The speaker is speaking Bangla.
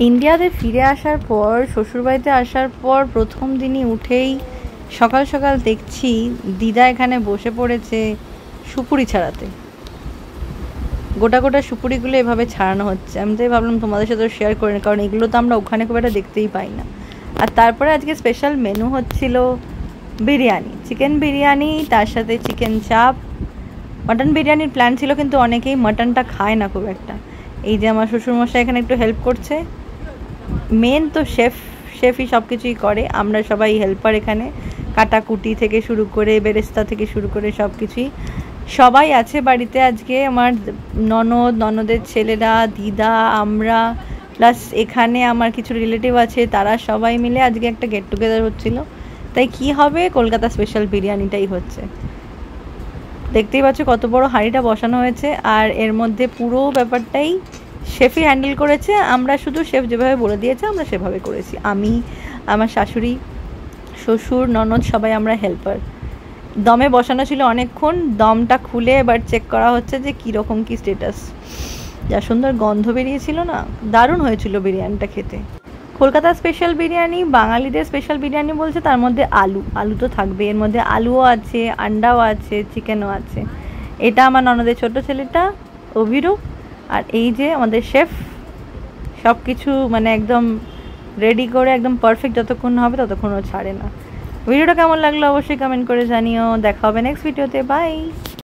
ইন্ডিয়াতে ফিরে আসার পর, শ্বশুরবাড়িতে আসার পর প্রথম দিনই উঠেই সকাল সকাল দেখছি দিদা এখানে বসে পড়েছে সুপুরি ছাড়াতে। গোটা গোটা সুপুরিগুলো এভাবে ছাড়ানো হচ্ছে। আমি তাই ভাবলাম তোমাদের সাথে শেয়ার করে, কারণ এগুলো তো আমরা ওখানে খুব একটা দেখতেই পাই না। আর তারপরে আজকে স্পেশাল মেনু হচ্ছিল বিরিয়ানি, চিকেন বিরিয়ানি, তার সাথে চিকেন চাপ। মাটন বিরিয়ানির প্ল্যান ছিল, কিন্তু অনেকেই মাটনটা খায় না খুব একটা। এই যে আমার শ্বশুরমশাই এখানে একটু হেল্প করছে। মেন তো শেফই সব কিছুই করে, আমরা সবাই হেল্পার এখানে। কাটাকুটি থেকে শুরু করে বেরেস্তা থেকে শুরু করে সব কিছুই সবাই আছে বাড়িতে আজকে। আমার ননদের ছেলেরা, দিদা, আমরা, প্লাস এখানে আমার কিছু রিলেটিভ আছে, তারা সবাই মিলে আজকে একটা গেট টুগেদার হচ্ছিল। তাই কি হবে, কলকাতা স্পেশাল বিরিয়ানিটাই হচ্ছে। দেখতেই পাচ্ছ কত বড় হাঁড়িটা বসানো হয়েছে, আর এর মধ্যে পুরো ব্যাপারটাই শেফই হ্যান্ডেল করেছে। আমরা শুধু শেফ যেভাবে বলে দিয়েছে আমরা সেভাবে করেছি। আমি, আমার শাশুড়ি, শ্বশুর, ননদ সবাই আমরা হেল্পার। দমে বসানো ছিল অনেকক্ষণ, দমটা খুলে এবার চেক করা হচ্ছে যে কীরকম কী স্টেটাস। যা সুন্দর গন্ধ বেরিয়েছিল না, দারুণ হয়েছিল বিরিয়ানিটা খেতে। কলকাতার স্পেশাল বিরিয়ানি, বাঙালিদের স্পেশাল বিরিয়ানি বলছে, তার মধ্যে আলু তো থাকবে। এর মধ্যে আলুও আছে, আন্ডাও আছে, চিকেনও আছে। এটা আমার ননদের ছোট ছেলেটা অভিরূপ, আর এই যে আমাদের শেফ সব কিছু মানে একদম রেডি করে একদম পারফেক্ট যতক্ষণ হবে ততক্ষণও ছাড়ে না। ভিডিওটা কেমন লাগলো অবশ্যই কমেন্ট করে জানিও। দেখা হবে নেক্সট ভিডিওতে, বাই।